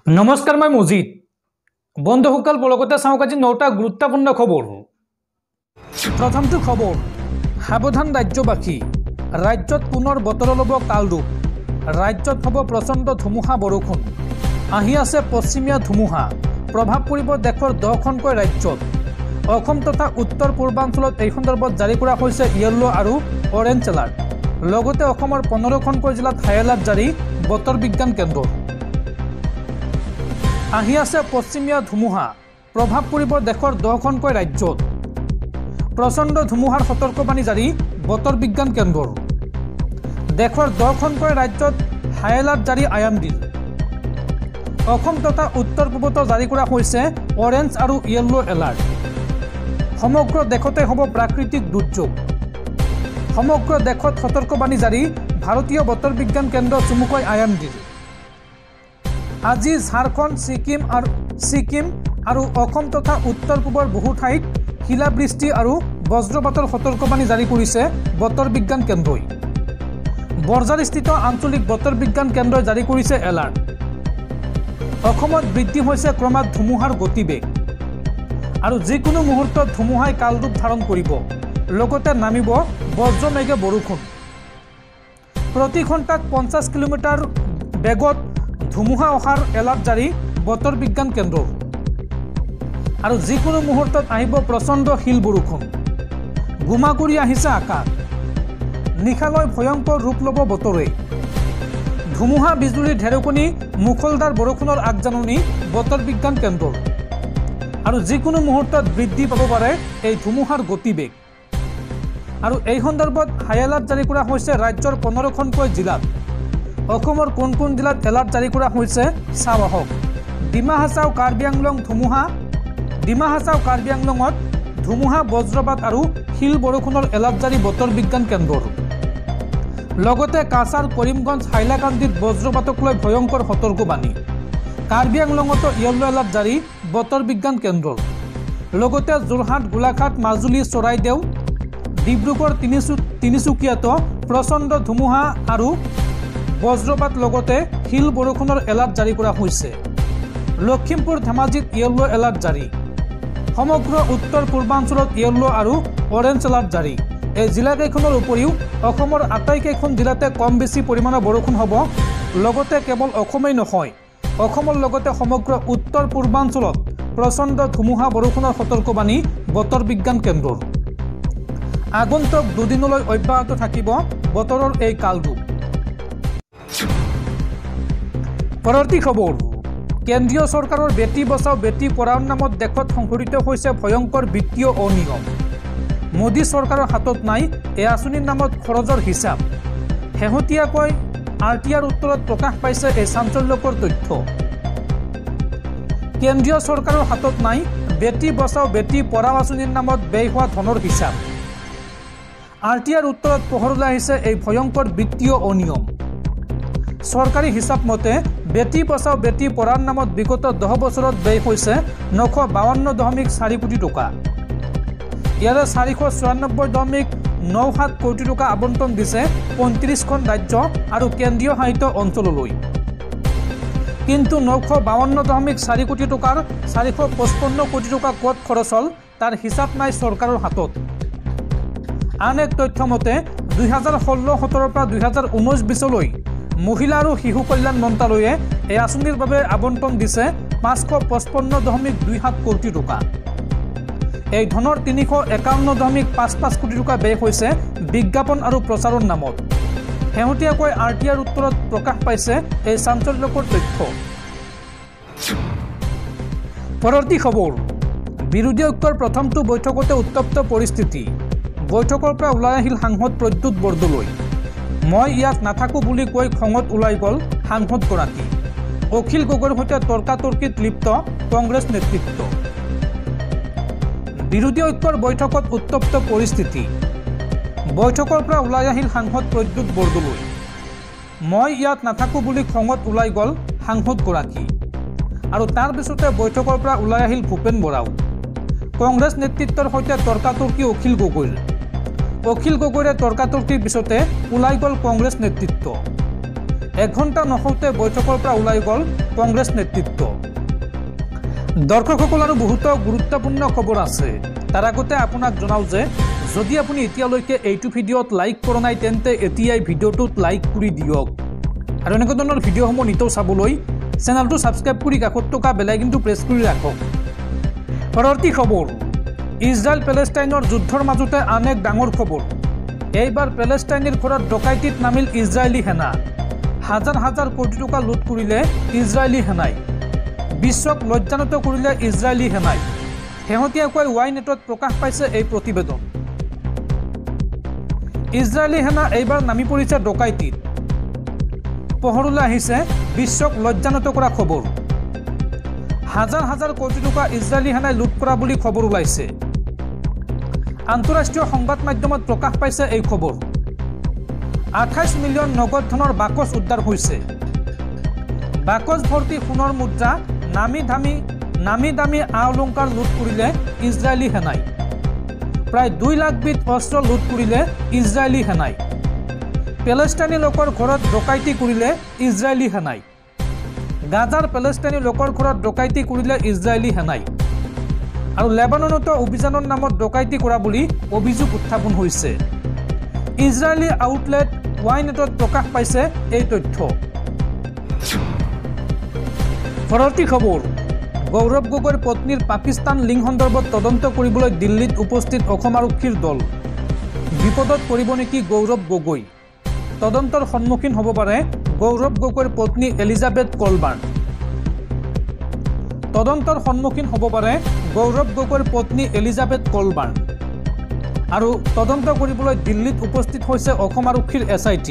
नमस्कार मैं मुजिद बंधुসকল बलगते चाওক আজি 9টা গুৰুত্বপূৰ্ণ খবৰ। প্ৰথমটো খবৰ সাৱধান ৰাজ্যবাসী ৰাজ্যত পুনৰ বতৰ ল'ব কালৰূপ ৰাজ্যত হ'ব প্ৰচণ্ড ধুমুহা বৰষুণ আহি আছে পশ্চিমীয়া ধুমুহা প্ৰভাৱ পৰিব দেশৰ 10খনকৈ ৰাজ্যত অসম তথা উত্তৰ পূৰ্বাঞ্চলত এই সন্দৰ্ভত জাৰি কৰা হৈছে ইয়েলো আৰু অৰেঞ্জ এলাৰ্ট লগতে অসমৰ 15খনকৈ জিলাত হাই এলাৰ্ট জাৰি বতৰ বিজ্ঞান কেন্দ্ৰ আহি আছে পশ্চিমীয়া ধুমুহা প্ৰভাৱ পৰিব দেশৰ 10খনকৈ ৰাজ্যত প্ৰচণ্ড ধুমুহাৰ সতৰ্কবাণী জাৰি বতৰ বিজ্ঞান কেন্দ্ৰৰ দেশৰ 10খনকৈ ৰাজ্যত হাই এলাৰ্ট জাৰি আইএমডিৰ অসম তথা উত্তৰ পূবত জাৰি কৰা হৈছে অৰেঞ্জ আৰু ইয়েলো এলাৰ্ট সমগ্ৰ দেশতে হ'ব প্ৰাকৃতিক দুৰ্যোগ সমগ্ৰ দেশত সতৰ্কবাণী জাৰি ভাৰতীয় বতৰ বিজ্ঞান কেন্দ্ৰ চমুকৈ আইএমডিৰ আজি ঝাৰখণ্ড ছিকিম আৰু অসম তথা উত্তৰ পূবৰ বহু ঠাইত শিলাবৃষ্টি আৰু বজ্ৰপাতৰ সতৰ্কবাণী জাৰি কৰিছে বতৰ বিজ্ঞান কেন্দ্ৰই বৰঝাৰস্থিত আঞ্চলিক বতৰ বিজ্ঞান কেন্দ্ৰই জাৰি কৰিছে এলাৰ্ট অসমত বৃদ্ধি হৈছে ক্ৰমাৎ ধুমুহাৰ গতিবেগ আৰু যিকোনো মুহূৰ্তত ধুমুহাই কালৰূপ ধাৰণ কৰিব লগতে নামিব বজ্ৰমেঘে বৰষুণ প্ৰতি ঘণ্টাত 50 কিলোমিটাৰ বেগত ধুমুহা অহাৰ এলাৰ্ট জাৰি বতৰ বিজ্ঞান কেন্দ্ৰৰ আৰু যিকোনো মুহূৰ্তত আহিব প্ৰচণ্ড শিল বৰষুণ গুমা কৰি আহিছে আকাশ নিশালৈ ভয়ংকৰ ৰূপ ল'ব বতৰে ধুমুহা বিজুলী ঢেৰেকণি মুখলধাৰ বৰষুণৰ আগজাননী বতৰ বিজ্ঞান কেন্দ্ৰৰ আৰু যিকোনো মুহূৰ্তত বৃদ্ধি পাব পাৰে এই ধুমুহাৰ গতিবেগ আৰু এই সন্দৰ্ভত হাই এলাৰ্ট জাৰি কৰা হৈছে ৰাজ্যৰ 15খনকৈ জিলাত অসমৰ কোন কোন জিলাত এলাৰ্ট জাৰি কৰা হৈছে চাওঁ আহক ডিমা হাছাও কাৰ্বি আংলঙত ধুমুহা বজ্ৰপাত আৰু শিল বৰষুণৰ এলাৰ্ট জাৰি বতৰ বিজ্ঞান কেন্দ্ৰৰ লগতে কাছাৰ কৰিমগঞ্জ হাইলাকান্দিত বজ্ৰপাতক লৈ ভয়ংকৰ সতৰ্কবাণী কাৰ্বি আংলঙতো ইয়েলো এলাৰ্ট জাৰি বতৰ বিজ্ঞান কেন্দ্ৰৰ লগতে যোৰহাট গোলাঘাট মাজুলী চৰাইদেউ ডিব্ৰুগড় তিনিচুকীয়াতো প্ৰচণ্ড ধুমুহা আৰু বজ্ৰপাত লগতে শিল বৰষুণৰ এলাৰ্ট জাৰি কৰা হৈছে লখিমপুৰ ধেমাজিত ইয়েলো এলাৰ্ট জাৰি সমগ্ৰ উত্তৰ পূৰ্বাঞ্চলত ইয়েলো আৰু অৰেঞ্জ এলাৰ্ট জাৰি এই জিলাকেইখনৰ উপৰিও অসমৰ আটাইকেইখন জিলাতে কম বেছি পৰিমাণৰ বৰষুণ হ'ব লগতে কেৱল অসমেই নহয় অসমৰ লগতে সমগ্ৰ উত্তৰ পূৰ্বাঞ্চলত প্ৰচণ্ড ধুমুহা বৰষুণৰ সতৰ্কবাণী বতৰ বিজ্ঞান কেন্দ্ৰৰ আগন্তুক দুদিনলৈ অব্যাহত থাকিব বতৰৰ এই কালৰূপ পৰৱৰ্তী খবৰ কেন্দ্ৰীয় চৰকাৰৰ বেটি বচাও বেটি পঢ়াওৰ নামত দেশত সংঘটিত হৈছে ভয়ংকৰ বিত্তীয় অনিয়ম মোদী চৰকাৰৰ হাতত নাই এই আঁচনিৰ নামত খৰচৰ হিচাপ শেহতীয়াকৈ RTR উত্তৰত প্ৰকাশ পাইছে এই চাঞ্চল্যকৰ তথ্য কেন্দ্ৰীয় চৰকাৰৰ হাতত নাই বেটি বচাও বেটি পঢ়াও আঁচনিৰ নামত ব্যয় হোৱা ধনৰ হিচাপ RTR উত্তৰত পোহৰলৈ আহিছে এই ভয়ংকৰ বিত্তীয় অনিয়ম চৰকাৰী হিচাপ মতে বেটি বচাও বেটি পঢ়াৰ নামত বিগত 10 বছৰত ব্যয় হৈছে 952.4 কোটি টকা ইয়াৰে 496.97 কোটি টকা আবণ্টন দিছে 35খন ৰাজ্য আৰু কেন্দ্ৰীয় শাসিত অঞ্চললৈ কিন্তু 952.4 কোটি টকাৰ 455 কোটি টকা ক'ত খৰচ হ'ল তাৰ হিচাপ নাই চৰকাৰৰ হাতত আন এক তথ্য মতে 2016-17 পৰা 2019-20লৈ মহিলা আৰু শিশু কল্যাণ মন্ত্ৰালয়ে এই আঁচনিৰ বাবে আবণ্টন দিছে 555.27 কোটি টকা এই ধনৰ 351.55 কোটি টকা ব্যয় হৈছে বিজ্ঞাপন আৰু প্ৰচাৰৰ নামত শেহতীয়াকৈ RTR উত্তৰত প্ৰকাশ পাইছে এই চাঞ্চল্যকৰ তথ্য পৰৱৰ্তী খবৰ বিৰোধী ঐক্যৰ প্ৰথমটো বৈঠকতে উত্তপ্ত পৰিস্থিতি বৈঠকৰ পৰা ওলাই আহিল সাংসদ প্ৰদ্যুৎ বৰদলৈ মই ইয়াত নাথাকো বুলি কৈ খঙত ওলাই গ'ল সাংসদগৰাকী অখিল গগৈৰ সৈতে তৰ্কাতৰ্কিত লিপ্ত কংগ্ৰেছ নেতৃত্ব বিৰোধী ঐক্যৰ বৈঠকত উত্তপ্ত পৰিস্থিতি বৈঠকৰ পৰা ওলাই আহিল সাংসদ প্ৰদ্যুৎ বৰদলৈ মই ইয়াত নাথাকো বুলি খঙত ওলাই গ'ল সাংসদগৰাকী আৰু তাৰ পিছতে বৈঠকৰ পৰা ওলাই আহিল ভূপেন বৰাও কংগ্ৰেছ নেতৃত্বৰ সৈতে তৰ্কাতৰ্কি অখিল গগৈৰে তৰ্কাতৰ্কিৰ পিছতে ওলাই গ'ল কংগ্ৰেছ নেতৃত্ব এঘণ্টা নহওঁতে বৈঠকৰ পৰা ওলাই গ'ল কংগ্ৰেছ নেতৃত্ব। দৰ্শকসকল আৰু বহুতো গুৰুত্বপূৰ্ণ খবৰ আছে। তাৰ আগতে আপোনাক জনাওঁ যে যদি আপুনি এতিয়ালৈকে এইটো ভিডিঅ'ত লাইক কৰা নাই তেন্তে এতিয়াই ভিডিঅ'টোত লাইক কৰি দিয়ক আৰু এনেকুৱা ধৰণৰ ভিডিঅ'সমূহ নিতৌ চাবলৈ চেনেলটো ছাবস্ক্ৰাইব কৰি কাষত থকা বেল আইকনটো প্ৰেছ কৰি ৰাখক। পৰৱৰ্তী খবৰ, ইজৰাইল পেলেষ্টাইনৰ যুদ্ধৰ মাজতে আন এক ডাঙৰ খবৰ। এইবাৰ পেলেষ্টাইনৰ ঘৰত ডকাইতিত নামিল ইজৰাইলী সেনা। হাজাৰ হাজাৰ কোটি টকা লুট কৰিলে ইজৰাইলী সেনাই। বিশ্বক লজ্জানত কৰিলে ইজৰাইলী সেনাই। শেহতীয়াকৈ ৱাই নেটত প্ৰকাশ পাইছে এই প্ৰতিবেদন। ইজৰাইলী সেনা এইবাৰ নামি পৰিছে ডকাইতিত। পোহৰলৈ আহিছে বিশ্বক লজ্জানত কৰা খবৰ। হাজাৰ হাজাৰ কোটি টকা ইজৰাইলী সেনাই লুট কৰা বুলি খবৰ ওলাইছে। আন্তঃৰাষ্ট্ৰীয় সংবাদ মাধ্যমত প্ৰকাশ পাইছে এই খবৰ। 28 মিলিয়ন নগদ ধনৰ বাকচ উদ্ধাৰ হৈছে। বাকচ ভৰ্তি সোণৰ মুদ্ৰা, নামী দামী অলংকাৰ লুট কৰিলে ইজৰাইলী সেনাই। প্ৰায় 2 লাখ বিধ অস্ত্ৰ লুট কৰিলে ইজৰাইলী সেনাই। পেলেষ্টাইনী লোকৰ ঘৰত ডকাইতি কৰিলে ইজৰাইলী সেনাই। গাজাৰ পেলেষ্টাইনী লোকৰ ঘৰত ডকাইতি কৰিলে ইজৰাইলী সেনাই। আৰু লেবাননতো অভিযানৰ নামত ডকাইতি কৰা বুলি অভিযোগ উত্থাপন হৈছে। ইজৰাইলী আউটলেট ৱাই নেটত প্ৰকাশ পাইছে এই তথ্য। পৰৱৰ্তী খবৰ, গৌৰৱ গগৈৰ পত্নীৰ পাকিস্তান লিংক সন্দৰ্ভত তদন্ত কৰিবলৈ দিল্লীত উপস্থিত অসম আৰক্ষীৰ দল। বিপদত পৰিব নেকি গৌৰৱ গগৈ? তদন্তৰ সন্মুখীন হ'ব পাৰে গৌৰৱ গগৈৰ পত্নী এলিজাবেথ কলবাৰ্ণ। তদন্তৰ সন্মুখীন হ'ব পাৰে গৌৰৱ গগৈৰ পত্নী এলিজাবেথ কলবাৰ্ণ। আৰু তদন্ত কৰিবলৈ দিল্লীত উপস্থিত হৈছে অসম আৰক্ষীৰ SIT।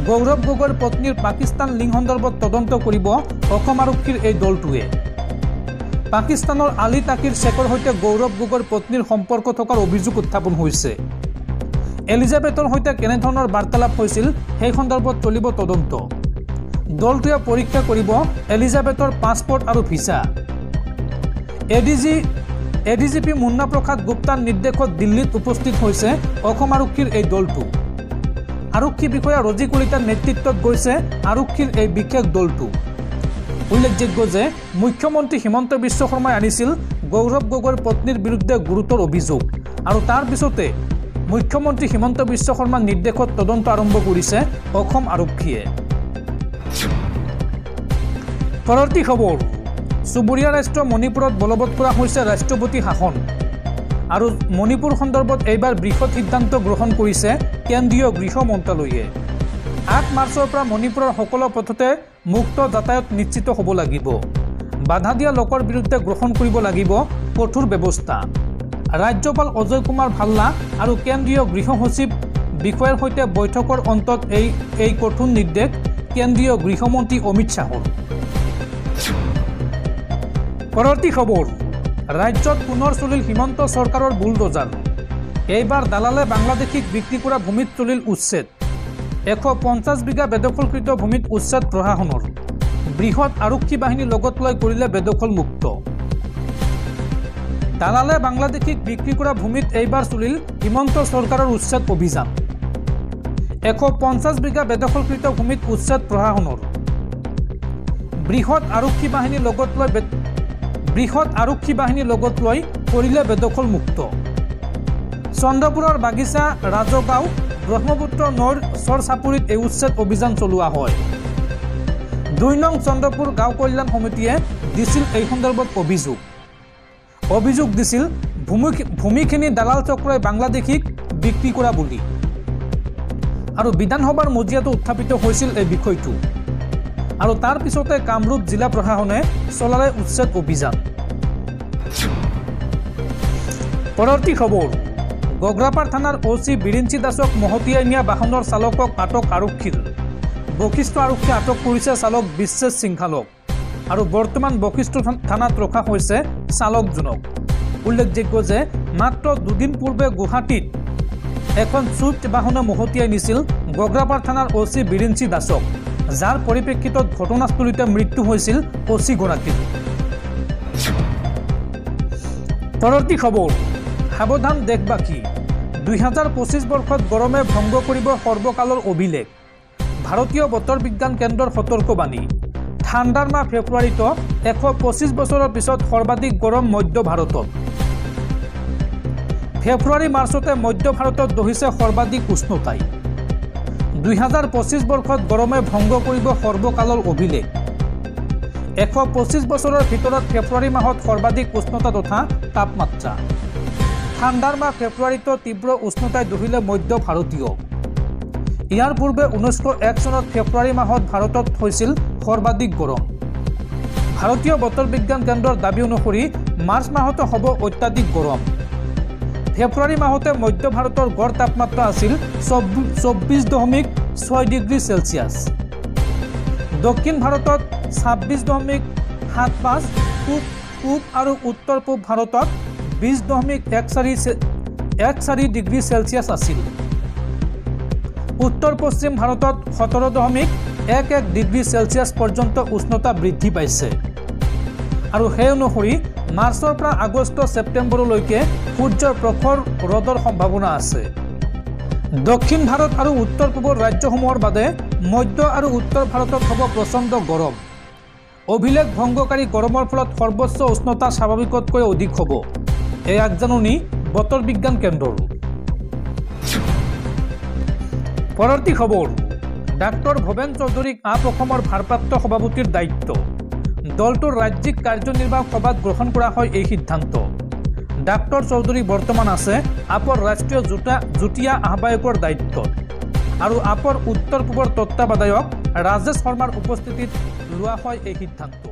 গৌৰৱ গগৈৰ পত্নীৰ পাকিস্তান লিংক সন্দৰ্ভত তদন্ত কৰিব অসম আৰক্ষীৰ এই দলটোৱে। পাকিস্তানৰ আলী তাকিৰ শ্বেখৰ সৈতে গৌৰৱ গগৈৰ পত্নীৰ সম্পৰ্ক থকাৰ অভিযোগ উত্থাপন হৈছে। এলিজাবেথৰ সৈতে কেনেধৰণৰ বাৰ্তালাপ হৈছিল সেই সন্দৰ্ভত চলিব তদন্ত। দলটোৱে পৰীক্ষা কৰিব এলিজাবেথৰ পাছপৰ্ট আৰু ভিছা। ADGP মুন্না প্ৰসাদ গুপ্তাৰ নিৰ্দেশত দিল্লীত উপস্থিত হৈছে অসম আৰক্ষীৰ এই দলটো। আৰক্ষী বিষয়া ৰজি কলিতাৰ নেতৃত্বত গৈছে আৰক্ষীৰ এই বিশেষ দলটো। উল্লেখযোগ্য যে মুখ্যমন্ত্ৰী হিমন্ত বিশ্ব শৰ্মাই আনিছিল গৌৰৱ গগৈৰ পত্নীৰ বিৰুদ্ধে গুৰুতৰ অভিযোগ আৰু তাৰ পিছতে মুখ্যমন্ত্ৰী হিমন্ত বিশ্ব শৰ্মাৰ নিৰ্দেশত তদন্ত আৰম্ভ কৰিছে অসম আৰক্ষীয়ে। পৰৱৰ্তী খবৰ, চুবুৰীয়া ৰাষ্ট্ৰ মণিপুৰত বলবৎ কৰা হৈছে ৰাষ্ট্ৰপতি শাসন। আৰু মণিপুৰ সন্দৰ্ভত এইবাৰ বৃহৎ সিদ্ধান্ত গ্ৰহণ কৰিছে কেন্দ্ৰীয় গৃহ মন্ত্ৰালয়ে। 8 মাৰ্চৰ পৰা মণিপুৰৰ সকলো পথতে মুক্ত যাতায়াত নিশ্চিত হ'ব লাগিব। বাধা দিয়া লোকৰ বিৰুদ্ধে গ্ৰহণ কৰিব লাগিব কঠোৰ ব্যৱস্থা। ৰাজ্যপাল অজয় কুমাৰ ভাল্লা আৰু কেন্দ্ৰীয় গৃহ সচিব বিষয়াৰ সৈতে বৈঠকৰ অন্তত এই কঠোৰ নিৰ্দেশ কেন্দ্ৰীয় গৃহমন্ত্ৰী অমিত শ্বাহৰ। পৰৱৰ্তী খবৰ, ৰাজ্যত পুনৰ চলিল হিমন্ত চৰকাৰৰ বুলডোজাৰ। এইবাৰ দালালে বাংলাদেশীক বিক্ৰী কৰা ভূমিত চলিল উচ্ছেদ। 150 বিঘা বেদখলকৃত ভূমিত উচ্ছেদ প্ৰশাসনৰ। বৃহৎ আৰক্ষী বাহিনী লগত লৈ কৰিলে বেদখল মুক্ত। দালালে বাংলাদেশীক বিক্ৰী কৰা ভূমিত এইবাৰ চলিল হিমন্ত চৰকাৰৰ উচ্ছেদ অভিযান। 150 বিঘা বেদখলকৃত ভূমিত উচ্ছেদ প্ৰশাসনৰ। বৃহৎ আৰক্ষী বাহিনী লগত লৈ কৰিলে বেদখল মুক্ত। চন্দ্ৰপুৰৰ বাগিচা, ৰাজগাঁও, ব্ৰহ্মপুত্ৰ নৈৰ চৰ চাপৰিত এই উচ্ছেদ অভিযান চলোৱা হয়। 2 নং চন্দ্ৰপুৰ গাঁও কল্যাণ সমিতিয়ে দিছিল এই সন্দৰ্ভত অভিযোগ দিছিল ভূমিখিনি দালাল চক্ৰই বাংলাদেশীক বিক্ৰী কৰা বুলি। আৰু বিধানসভাৰ মজিয়াটো উত্থাপিত হৈছিল এই বিষয়টো। আৰু তাৰ পিছতে কামৰূপ জিলা প্ৰশাসনে চলালে উচ্ছেদ অভিযান। পৰৱৰ্তী খবৰ, গোগ্ৰাপাৰ থানাৰ OC বিৰিঞ্চি দাসক মহতিয়াই নিয়া বাহনৰ চালকক আটক আৰক্ষীৰ। বশিষ্ঠ আৰক্ষীয়ে আটক কৰিছে চালক বিশ্বেশ সিংহালক আৰু বৰ্তমান বশিষ্ঠ থানাত ৰখা হৈছে চালকজনক। উল্লেখযোগ্য যে মাত্ৰ 2 দিন পূৰ্বে গুৱাহাটীত এখন চুইফ্ট বাহনে মহতিয়াই নিছিল গোগ্ৰাপাৰ থানাৰ OC বিৰিঞ্চি দাসক, যাৰ পৰিপ্ৰেক্ষিতত ঘটনাস্থলীতে মৃত্যু হৈছিল OC গৰাকীৰ। পৰৱৰ্তী খবৰ, সাৱধান দেশবাসী, 2025 বৰ্ষত গৰমে ভংগ কৰিব সৰ্বকালৰ অভিলেখ। ভাৰতীয় বতৰ বিজ্ঞান কেন্দ্ৰৰ সতৰ্কবাণী ঠাণ্ডাৰ মাহ ফেব্ৰুৱাৰীত 125 বছৰৰ পিছত সৰ্বাধিক গৰম মধ্য ভাৰতত ফেব্ৰুৱাৰী মাৰ্চতে মধ্য ভাৰতত দহিছে সৰ্বাধিক উষ্ণতাই 2025 বৰ্ষত গৰমে ভংগ কৰিব সৰ্বকালৰ অভিলেখ 125 বছৰৰ ভিতৰত ফেব্ৰুৱাৰী মাহত সৰ্বাধিক উষ্ণতা তথা তাপমাত্ৰা ঠাণ্ডাৰ মাহ ফেব্ৰুৱাৰীত তীব্ৰ উষ্ণতাই দহিলে মধ্য ভাৰতীয় ইয়াৰ পূৰ্বে 1901 চনত ফেব্ৰুৱাৰী মাহত ভাৰতত হৈছিল সৰ্বাধিক গৰম ভাৰতীয় বতৰ বিজ্ঞান কেন্দ্ৰৰ দাবী অনুসৰি মাৰ্চ মাহতো হ'ব অত্যাধিক গৰম ফেব্ৰুৱাৰী মাহতে মধ্য ভাৰতৰ গড় তাপমাত্ৰা আছিল 24.6 ডিগ্ৰী সেলসিয়াছ দক্ষিণ ভাৰতত 26.75 পূব আৰু উত্তৰ পূব ভাৰতত 20.14 ডিগ্ৰী সেলসিয়াছ আছিল উত্তৰ পশ্চিম ভাৰতত 17.11 ডিগ্ৰী সেলসিয়াছ পৰ্যন্ত উষ্ণতা বৃদ্ধি পাইছে আৰু সেই অনুসৰি মাৰ্চৰ পৰা আগষ্ট ছেপ্টেম্বৰলৈকে সূৰ্যৰ প্ৰখৰ ৰ'দৰ সম্ভাৱনা আছে দক্ষিণ ভাৰত আৰু উত্তৰ পূবৰ ৰাজ্যসমূহৰ বাদে মধ্য আৰু উত্তৰ ভাৰতত হ'ব প্ৰচণ্ড গৰম অভিলেখ ভংগকাৰী গৰমৰ ফলত সৰ্বোচ্চ উষ্ণতা স্বাভাৱিকতকৈ অধিক হ'ব এই আগজাননী বতৰ বিজ্ঞান কেন্দ্ৰৰ পৰৱৰ্তী খবৰ ডাক্তৰ ভৱেন চৌধুৰীক আপ অসমৰ ভাৰপ্ৰাপ্ত সভাপতিৰ দায়িত্ব দলটোৰ ৰাজ্যিক কাৰ্যনিৰ্বাহক সভাত গ্ৰহণ কৰা হয় এই সিদ্ধান্ত ডাক্তৰ চৌধুৰী বৰ্তমান আছে আপৰ ৰাষ্ট্ৰীয় যুটীয়া আহ্বায়কৰ দায়িত্বত আৰু আপৰ উত্তৰ পূবৰ তত্ত্বাৱধায়ক ৰাজেশ শৰ্মাৰ উপস্থিতিত লোৱা হয় এই সিদ্ধান্ত